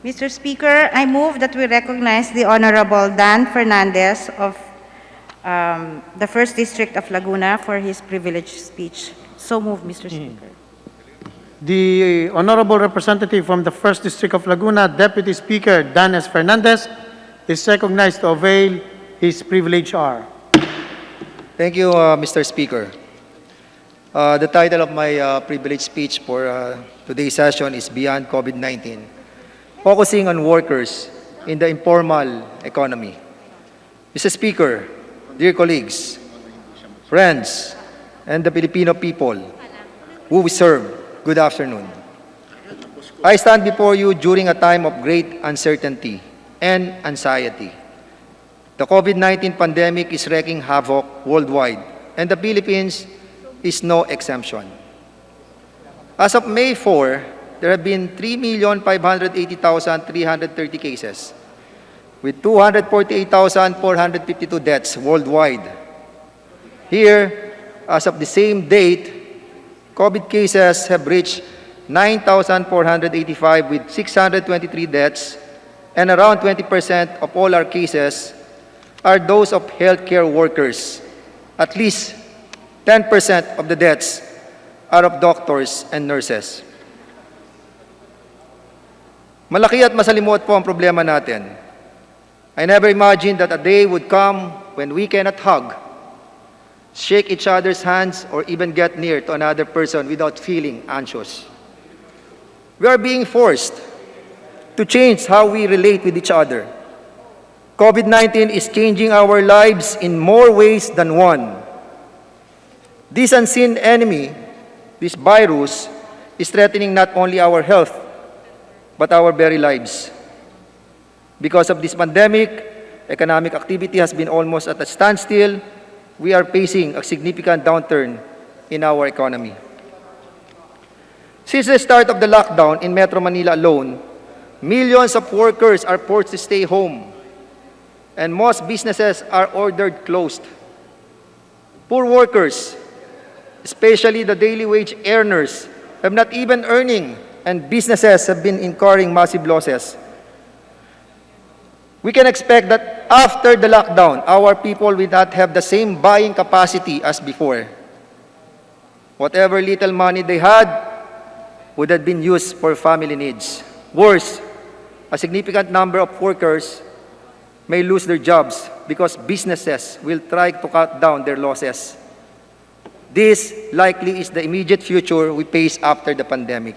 Mr. Speaker, I move that we recognize the Honorable Dan Fernandez of the First District of Laguna for his privileged speech. So move, Mr. Speaker. The Honorable Representative from the First District of Laguna, Deputy Speaker Dan S. Fernandez, is recognized to avail his privilege R. Thank you, Mr. Speaker. The title of my privilege speech for today's session is Beyond COVID-19, focusing on workers in the informal economy. Mr. Speaker, dear colleagues, friends, and the Filipino people who we serve, good afternoon. I stand before you during a time of great uncertainty and anxiety. The COVID-19 pandemic is wreaking havoc worldwide, and the Philippines is no exemption. As of May 4, there have been 3,580,330 cases, with 248,452 deaths worldwide. Here, as of the same date, COVID cases have reached 9,485 with 623 deaths, and around 20% of all our cases are those of healthcare workers. At least 10% of the deaths are of doctors and nurses. Malaki at masalimuot po ang problema natin. I never imagined that a day would come when we cannot hug, shake each other's hands, or even get near to another person without feeling anxious. We are being forced to change how we relate with each other. COVID-19 is changing our lives in more ways than one. This unseen enemy, this virus, is threatening not only our health, but our very lives. Because of this pandemic, economic activity has been almost at a standstill. We are facing a significant downturn in our economy. Since the start of the lockdown in Metro Manila alone, millions of workers are forced to stay home, and most businesses are ordered closed. Poor workers, especially the daily wage earners, have not even earning, and businesses have been incurring massive losses. We can expect that after the lockdown, our people will not have the same buying capacity as before. Whatever little money they had would have been used for family needs. Worse, a significant number of workers may lose their jobs because businesses will try to cut down their losses. This likely is the immediate future we face after the pandemic.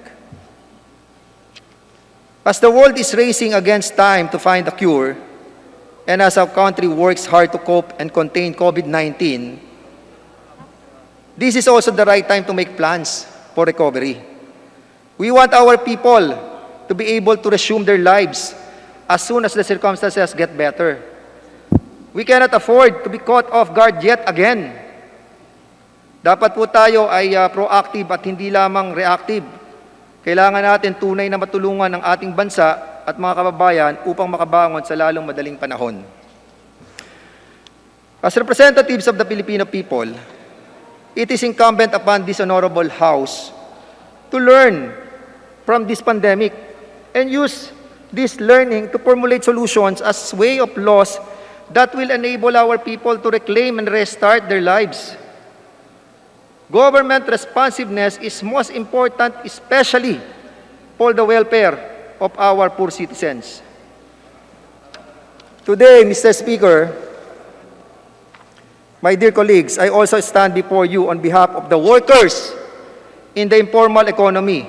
As the world is racing against time to find a cure, and as our country works hard to cope and contain COVID-19, this is also the right time to make plans for recovery. We want our people to be able to resume their lives as soon as the circumstances get better. We cannot afford to be caught off guard yet again. Dapat po tayo ay proactive at hindi lamang reactive. Kailangan natin tunay na matulungan ang ating bansa at mga kababayan upang makabangon sa lalong madaling panahon. As representatives of the Filipino people, it is incumbent upon this honorable House to learn from this pandemic and use this learning to formulate solutions as way of laws that will enable our people to reclaim and restart their lives. Government responsiveness is most important, especially for the welfare of our poor citizens. Today, Mr. Speaker, my dear colleagues, I also stand before you on behalf of the workers in the informal economy.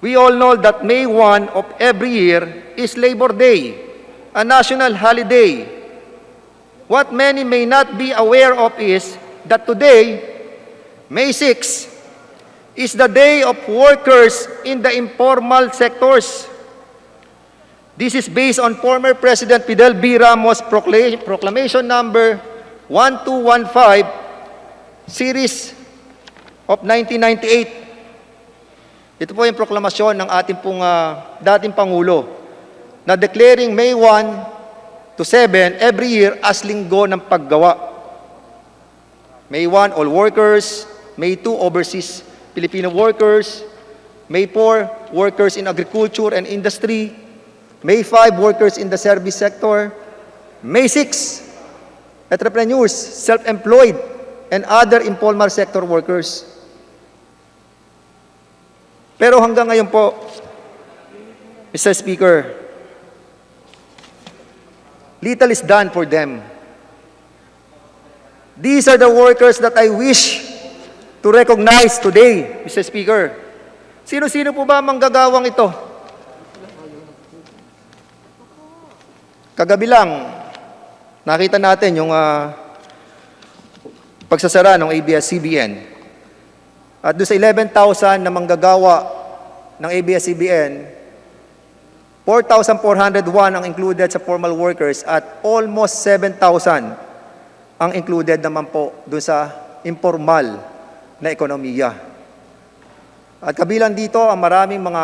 We all know that May 1 of every year is Labor Day, a national holiday. What many may not be aware of is that today, May 6, is the day of workers in the informal sectors. This is based on former President Fidel B. Ramos' Proclamation number 1215, series of 1998. Ito po yung proklamasyon ng ating pong dating Pangulo na declaring May 1 to 7 every year as linggo ng paggawa. May 1, all workers. May 2, overseas Filipino workers. May 4, workers in agriculture and industry. May 5, workers in the service sector. May 6, entrepreneurs, self-employed, and other informal sector workers. Pero hanggang ngayon po, Mr. Speaker, little is done for them. These are the workers that I wish to recognize today, Mr. Speaker. Sino-sino po ba manggagawang ito? Kagabi lang, nakita natin yung pagsasara ng ABS-CBN. At doon sa 11,000 na manggagawa ng ABS-CBN, 4,401 ang included sa formal workers at almost 7,000 ang included naman po doon sa informal na ekonomiya. At kabilang dito ang maraming mga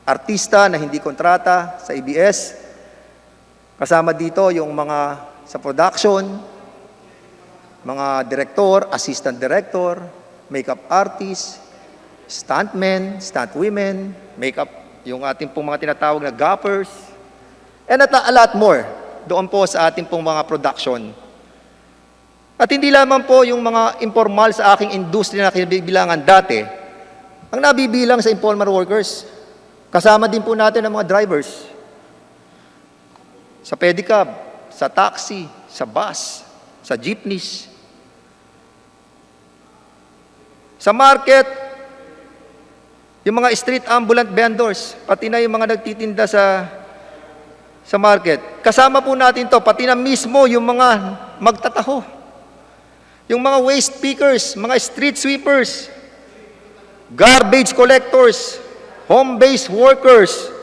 artista na hindi kontrata sa ABS. Kasama dito yung mga sa production, mga director, assistant director, makeup artist, stuntmen, stuntwomen, makeup, yung ating pong mga tinatawag na gappers, and a lot more doon po sa ating pong mga production. At hindi lamang po yung mga informal sa aking industriya na kinabibilangan dati, ang nabibilang sa informal workers. Kasama din po natin ang mga drivers. Sa pedicab, sa taxi, sa bus, sa jeepneys. Sa market, yung mga street ambulant vendors, pati na yung mga nagtitinda sa market. Kasama po natin to, pati na mismo yung mga magtataho. Yung mga waste pickers, mga street sweepers, garbage collectors, home-based workers,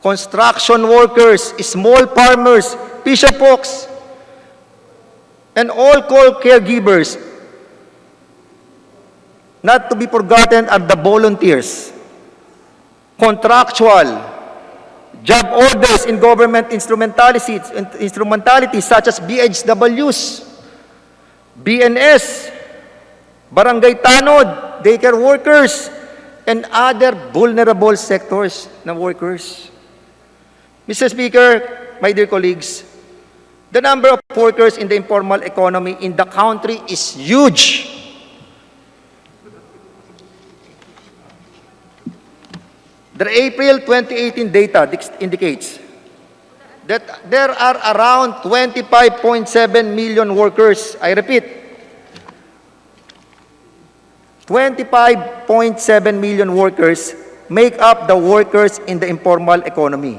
construction workers, small farmers, fisher folks, and all call caregivers. Not to be forgotten are the volunteers, contractual, job orders in government instrumentalities such as BHWs, BNS, barangay tanod, daycare workers, and other vulnerable sectors ng workers. Mr. Speaker, my dear colleagues, the number of workers in the informal economy in the country is huge. The April 2018 data indicates that there are around 25.7 million workers. I repeat, 25.7 million workers make up the workers in the informal economy.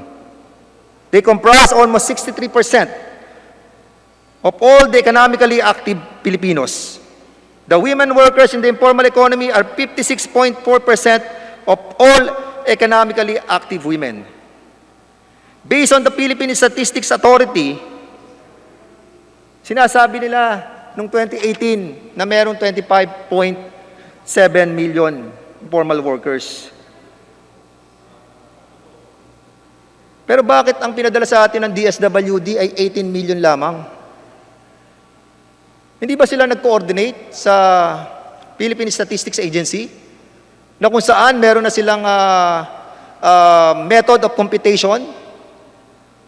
They comprise almost 63% of all the economically active Filipinos. The women workers in the informal economy are 56.4% of all economically active women. Based on the Philippine Statistics Authority, sinasabi nila noong 2018 na mayroong 25.7 million informal workers. Pero bakit ang pinadala sa atin ng DSWD ay 18 million lamang? Hindi ba sila nag-coordinate sa Philippine Statistics Agency na kung saan meron na silang method of computation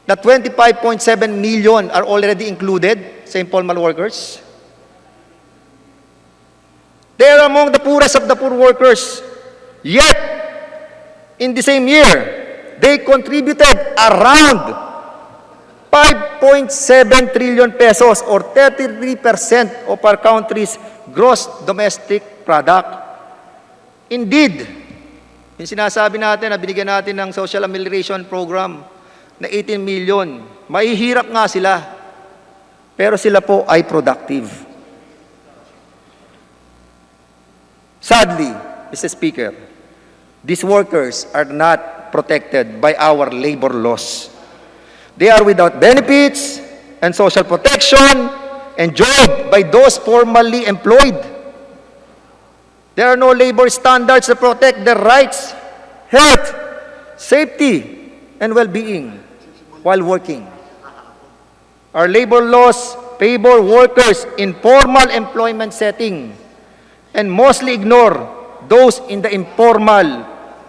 na 25.7 million are already included sa informal workers? They are among the poorest of the poor workers. Yet, in the same year, they contributed around 5.7 trillion pesos or 33% of our country's gross domestic product. Indeed, yung sinasabi natin na binigyan natin ng social amelioration program na 18 million, mahihirap nga sila, pero sila po ay productive. Sadly, Mr. Speaker, these workers are not protected by our labor laws. They are without benefits and social protection enjoyed by those formally employed. There are no labor standards that protect their rights, health, safety, and well-being while working. Our labor laws favor workers in formal employment setting and mostly ignore those in the informal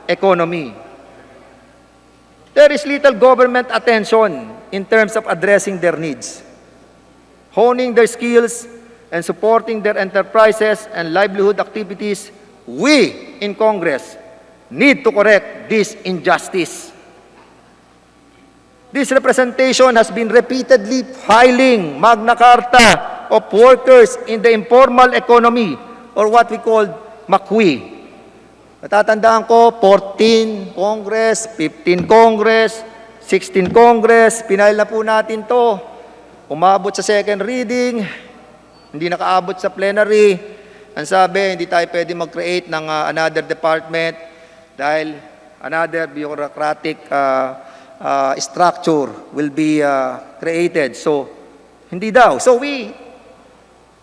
economy. There is little government attention in terms of addressing their needs, honing their skills, and supporting their enterprises and livelihood activities. We in Congress need to correct this injustice. This representation has been repeatedly filing Magna Carta of workers in the informal economy, or what we call MACWI. Natatandaan ko, 14 Congress, 15 Congress, 16 Congress, pinail na po natin to. Umabot sa second reading, hindi nakaabot sa plenary. Ang sabi, hindi tayo pwede mag-create ng another department dahil another bureaucratic structure will be created. So, hindi daw. So, we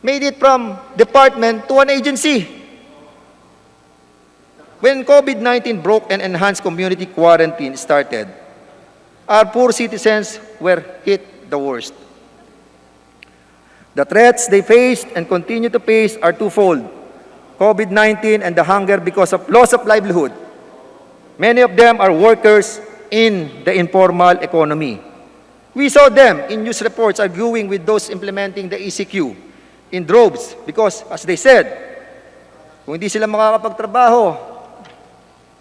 made it from department to an agency. When COVID-19 broke and enhanced community quarantine started, our poor citizens were hit the worst. The threats they faced and continue to face are twofold: COVID-19 and the hunger because of loss of livelihood. Many of them are workers in the informal economy. We saw them in news reports arguing with those implementing the ECQ in droves because, as they said, kung hindi sila makakapagtrabaho,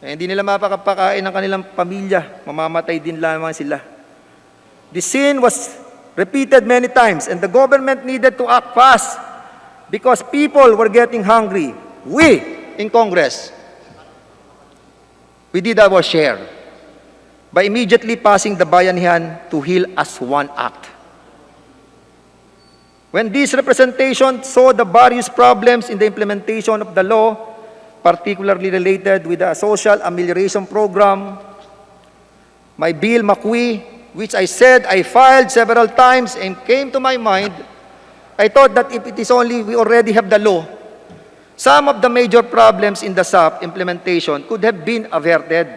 hindi nila mapakapakain ng kanilang pamilya, mamamatay din lamang sila. The scene was repeated many times, and the government needed to act fast because people were getting hungry. We, in Congress, we did our share by immediately passing the Bayanihan to Heal as One Act. When this representation saw the various problems in the implementation of the law, particularly related with the social amelioration program, my bill, MACWI, which I said I filed several times and came to my mind, I thought that if it is only we already have the law, some of the major problems in the SAP implementation could have been averted.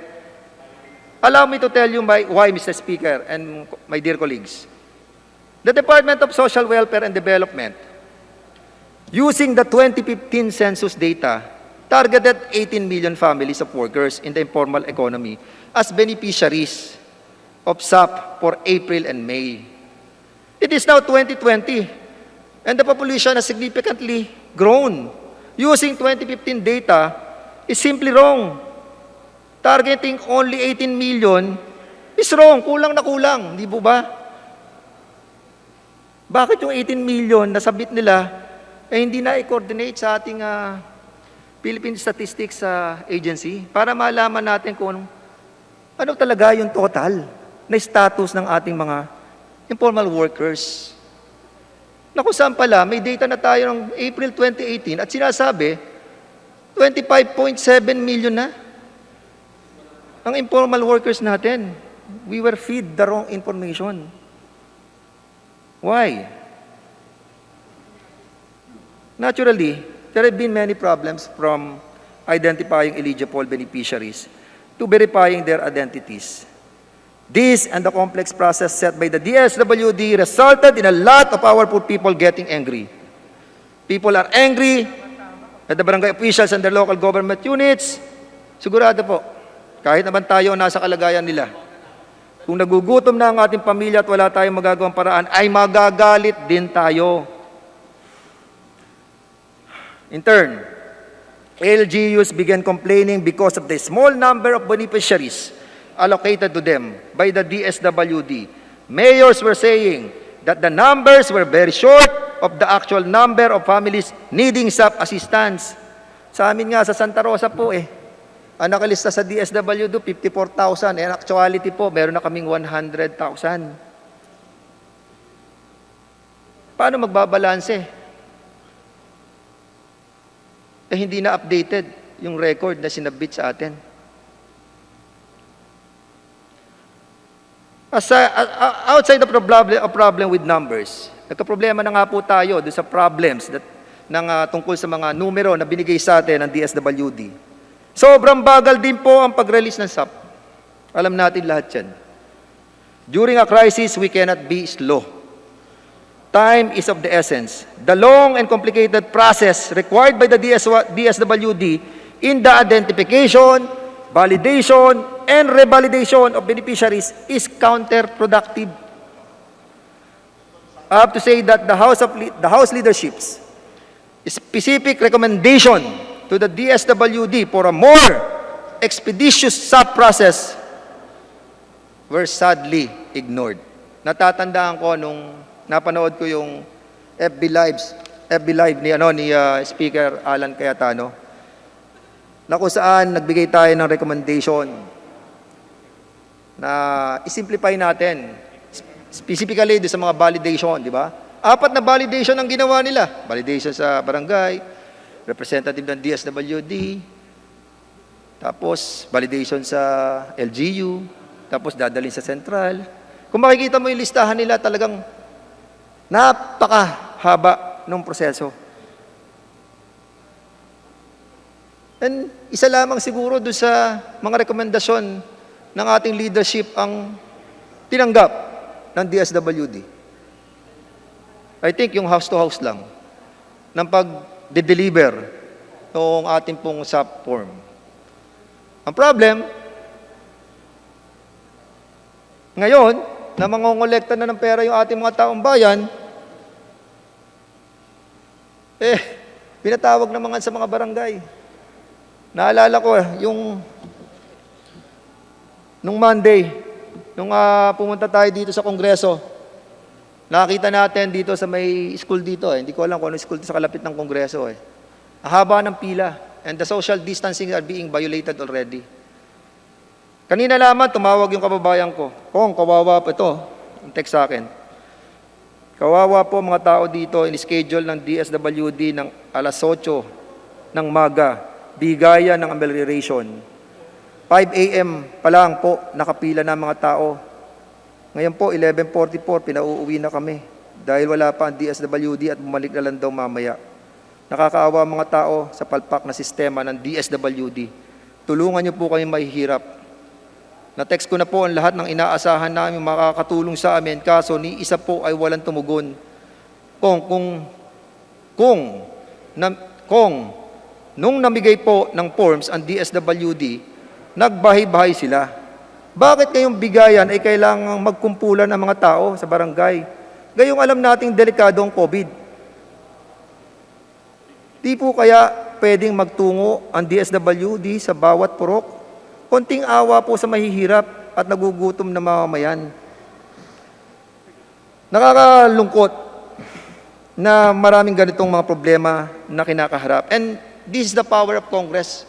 Allow me to tell you why, Mr. Speaker and my dear colleagues. The Department of Social Welfare and Development, using the 2015 census data, targeted 18 million families of workers in the informal economy as beneficiaries of SAP for April and May. It is now 2020, and the population has significantly grown. Using 2015 data is simply wrong. Targeting only 18 million is wrong. Kulang na kulang, di po ba? Bakit yung 18 million na sabit nila hindi na i-coordinate sa ating Philippine Statistics Agency para malaman natin kung ano talaga yung total na status ng ating mga informal workers. Na kung saan pala, may data na tayo ng April 2018 at sinasabi, 25.7 million na ang informal workers natin. We were fed the wrong information. Why? Naturally, there have been many problems from identifying eligible beneficiaries to verifying their identities. This and the complex process set by the DSWD resulted in a lot of our poor people getting angry. People are angry at the barangay officials and their local government units. Sigurado po, kahit naman tayo nasa kalagayan nila, kung nagugutom na ang ating pamilya at wala tayong magagawang paraan, ay magagalit din tayo. In turn, LGUs began complaining because of the small number of beneficiaries allocated to them by the DSWD. Mayors were saying that the numbers were very short of the actual number of families needing SAP assistance. Sa amin nga, sa Santa Rosa po ang nakalista sa DSWD, 54,000. And actuality po, meron na kaming 100,000. Paano magbabalanse? Hindi na updated yung record na sinabit sa atin. Outside the problem with numbers, nagka-problema na nga po tayo doon sa problems tungkol sa mga numero na binigay sa atin ng DSWD. Sobrang bagal din po ang pag-release ng SAP. Alam natin lahat yan. During a crisis, we cannot be slow. Time is of the essence. The long and complicated process required by the DSWD in the identification, validation, and revalidation of beneficiaries is counterproductive. I have to say that the House leadership's specific recommendation to the DSWD for a more expeditious SAP process were sadly ignored. Natatandaan ko nung napanood ko yung FB Live ni Speaker Alan Cayetano, na kung saan nagbigay tayo ng recommendation na isimplify natin, specifically sa mga validation, di ba? 4 na validation ang ginawa nila. Validation sa barangay, representative ng DSWD, tapos validation sa LGU, tapos dadalhin sa central. Kung makikita mo yung listahan nila, talagang napakahaba ng proseso. And isa lamang siguro doon sa mga rekomendasyon ng ating leadership ang tinanggap ng DSWD. I think yung house-to-house lang ng pag-deliver ng ating pong SAP form. Ang problem, ngayon, na mangongolekta na ng pera yung ating mga taong bayan, pinatawag na mga sa mga barangay. Naalala ko, nung Monday, nung pumunta tayo dito sa Kongreso, nakita natin dito sa may school dito, hindi ko alam kung ano school sa kalapit ng Kongreso. Ang haba ng pila, and the social distancing are being violated already. Kanina lamang, tumawag yung kababayan ko. Kawawa po ito, ang text sa akin. Kawawa po mga tao dito, in-schedule ng DSWD ng alas 8 ng maga, bigayan ng amelioration. 5 a.m. pa lang po, nakapila na mga tao. Ngayon po, 11:44, pinauuwi na kami. Dahil wala pa ang DSWD at bumalik na lang daw mamaya. Nakakaawa mga tao sa palpak na sistema ng DSWD. Tulungan niyo po kami mahihirap. Na-text ko na po ang lahat ng inaasahan namin makakatulong sa amin, kaso ni isa po ay walang tumugon. Nung namigay po ng forms ang DSWD, nagbahay-bahay sila. Bakit ngayong bigayan ay kailangang magkumpulan ng mga tao sa barangay? Gayong alam nating delikado ang COVID. Di po kaya pwedeng magtungo ang DSWD sa bawat purok? Konting awa po sa mahihirap at nagugutom na mamamayan. Nakakalungkot na maraming ganitong mga problema na kinakaharap. And this is the power of Congress,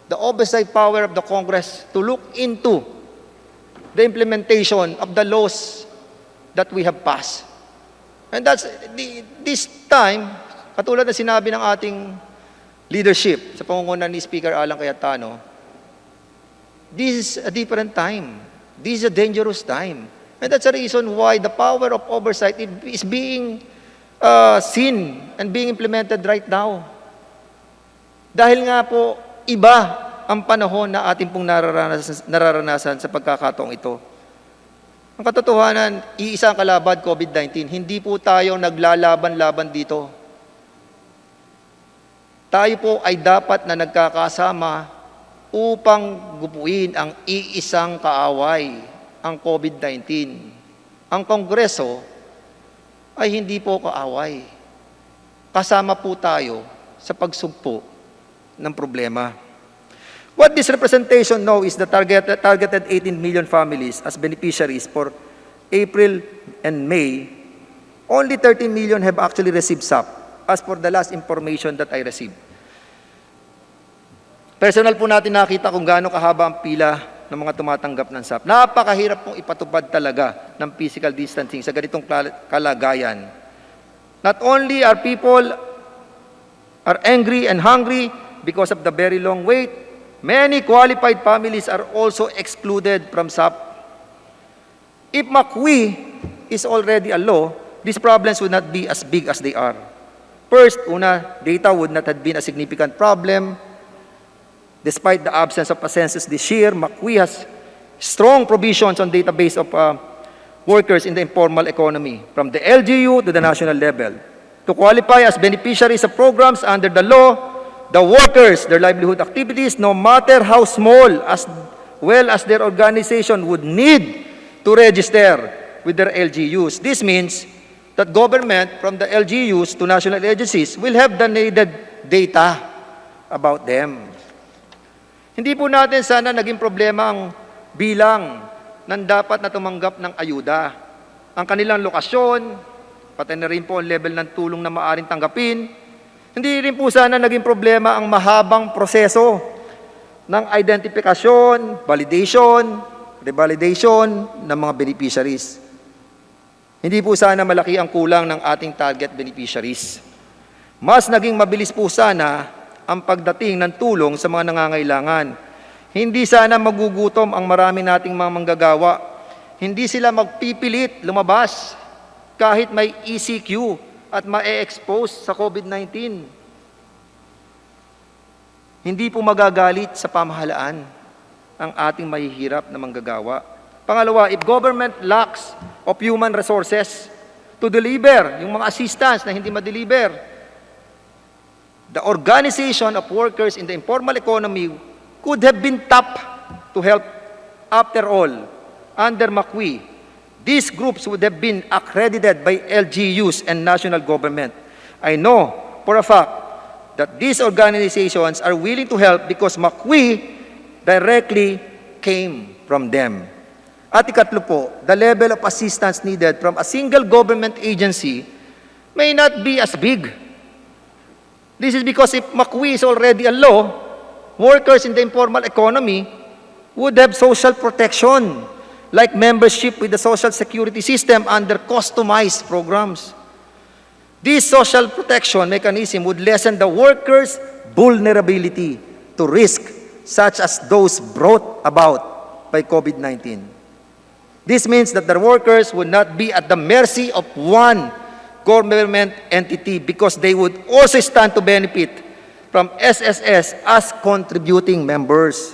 the oversight power of the Congress to look into the implementation of the laws that we have passed. And that's, this time, katulad na sinabi ng ating leadership sa pangunguna ni Speaker Alan Cayetano, this is a different time. This is a dangerous time. And that's the reason why the power of oversight is being seen and being implemented right now. Dahil nga po, iba ang panahon na ating pong nararanasan sa pagkakataong ito. Ang katotohanan, iisa ang kalaban, COVID-19. Hindi po tayo naglalaban-laban dito. Tayo po ay dapat na nagkakasama upang gupuin ang iisang kaaway, ang COVID-19. Ang Kongreso ay hindi po kaaway. Kasama po tayo sa pagsugpo ng problema. What this representation now is the targeted 18 million families as beneficiaries for April and May. Only 13 million have actually received SAP as for the last information that I received. Personal po natin nakita kung gaano kahaba ang pila ng mga tumatanggap ng SAP. Napakahirap pong ipatupad talaga ng physical distancing sa ganitong kalagayan. Not only are people are angry and hungry because of the very long wait, many qualified families are also excluded from SAP. If MACWI is already a law, these problems would not be as big as they are. First, data would not have been a significant problem. Despite the absence of a census this year, MACWI has strong provisions on database of workers in the informal economy, from the LGU to the national level. To qualify as beneficiaries of programs under the law, the workers, their livelihood activities, no matter how small as well as their organization would need to register with their LGUs. This means that government, from the LGUs to national agencies, will have the needed data about them. Hindi po natin sana naging problema ang bilang ng dapat na tumanggap ng ayuda. Ang kanilang lokasyon, pati na rin po ang level ng tulong na maaaring tanggapin. Hindi rin po sana naging problema ang mahabang proseso ng identifikasyon, validation, revalidation ng mga beneficiaries. Hindi po sana malaki ang kulang ng ating target beneficiaries. Mas naging mabilis po sana ang pagdating ng tulong sa mga nangangailangan. Hindi sana magugutom ang marami nating mga manggagawa. Hindi sila magpipilit lumabas kahit may ECQ at ma-expose sa COVID-19. Hindi po magagalit sa pamahalaan ang ating mahihirap na manggagawa. Pangalawa, if government lacks of human resources to deliver yung mga assistance na hindi ma-deliver, the organization of workers in the informal economy could have been tapped to help. After all, under McQueen, these groups would have been accredited by LGUs and national government. I know for a fact that these organizations are willing to help because McQueen directly came from them. At ikatlo po, the level of assistance needed from a single government agency may not be as big. This is because if McQueen is already a law, workers in the informal economy would have social protection, like membership with the social security system under customized programs. This social protection mechanism would lessen the workers' vulnerability to risk, such as those brought about by COVID-19. This means that the workers would not be at the mercy of one government entity because they would also stand to benefit from SSS as contributing members.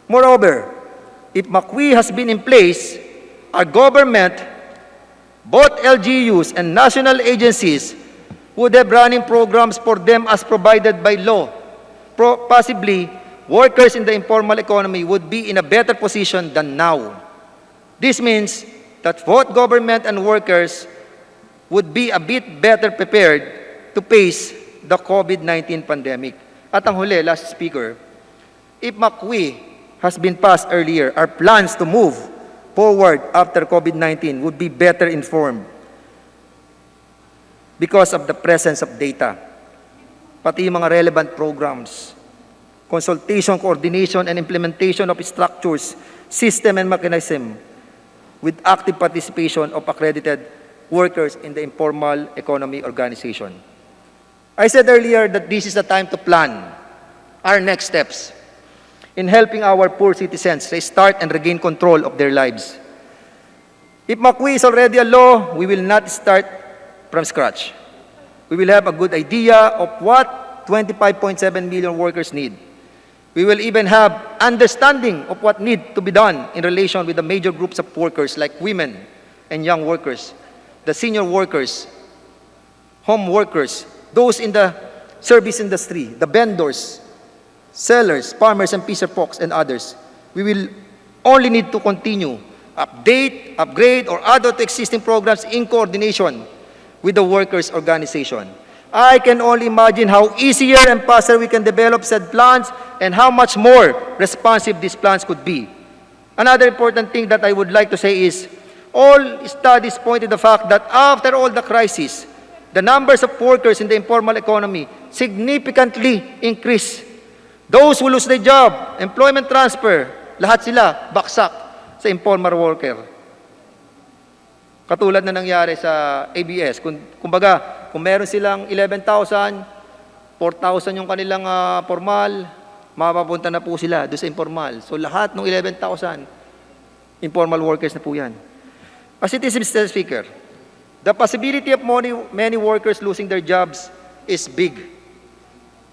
Moreover, if McQueen has been in place, our government, both LGUs and national agencies, would have running programs for them as provided by law. Possibly, workers in the informal economy would be in a better position than now. This means that both government and workers would be a bit better prepared to face the COVID-19 pandemic. At ang huli, last speaker, if McQueen has been passed earlier, our plans to move forward after COVID-19 would be better informed because of the presence of data, pati yung mga relevant programs, consultation, coordination, and implementation of structures, system, and mechanism with active participation of accredited workers in the informal economy organization. I said earlier that this is the time to plan our next steps in helping our poor citizens restart and regain control of their lives. If McQueen is already a law, we will not start from scratch. We will have a good idea of what 25.7 million workers need. We will even have understanding of what needs to be done in relation with the major groups of workers like women and young workers, the senior workers, home workers, those in the service industry, the vendors, sellers, farmers and fisher folks, and others. We will only need to continue, update, upgrade, or add to existing programs in coordination with the workers' organization. I can only imagine how easier and faster we can develop said plans and how much more responsive these plans could be. Another important thing that I would like to say is, all studies point to the fact that after all the crisis, the numbers of workers in the informal economy significantly increase. Those who lose their job, employment transfer, lahat sila baksak sa informal worker. Katulad na nangyari sa ABS. Kumbaga, kung meron silang 11,000, 4,000 yung kanilang formal, mapapunta na po sila doon sa informal. So lahat ng 11,000, informal workers na po yan. As it is, Mr. Speaker, the possibility of many workers losing their jobs is big.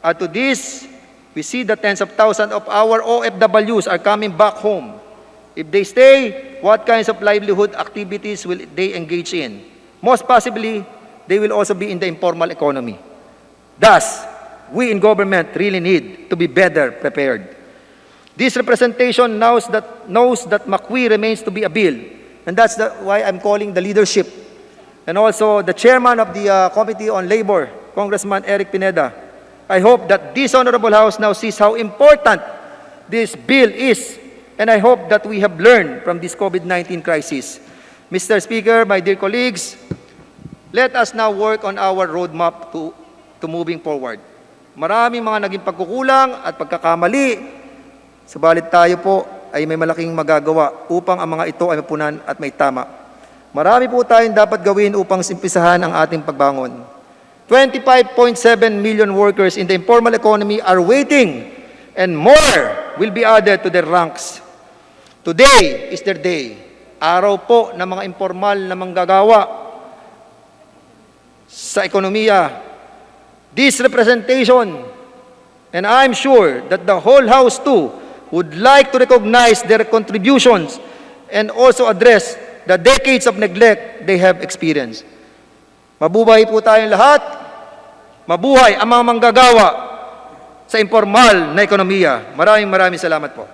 Add to this, we see the tens of thousands of our OFWs are coming back home. If they stay, what kinds of livelihood activities will they engage in? Most possibly, they will also be in the informal economy. Thus, we in government really need to be better prepared. This representation knows that McQueen remains to be a bill, and that's why I'm calling the leadership, and also the chairman of the Committee on Labor, Congressman Eric Pineda. I hope that this honorable House now sees how important this bill is, and I hope that we have learned from this COVID-19 crisis. Mr. Speaker, my dear colleagues, let us now work on our roadmap to moving forward. Maraming mga naging pagkukulang at pagkakamali, subalit tayo po ay may malaking magagawa upang ang mga ito ay mapunan at may tama. Marami po tayong dapat gawin upang simplisahan ang ating pagbangon. 25.7 million workers in the informal economy are waiting, and more will be added to their ranks. Today is their day. Araw po ng mga informal na manggagawa sa ekonomiya. This representation, and I'm sure that the whole House too, would like to recognize their contributions and also address the decades of neglect they have experienced. Mabuhay po tayong lahat. Mabuhay ang mga manggagawa sa informal na ekonomiya. Maraming salamat po.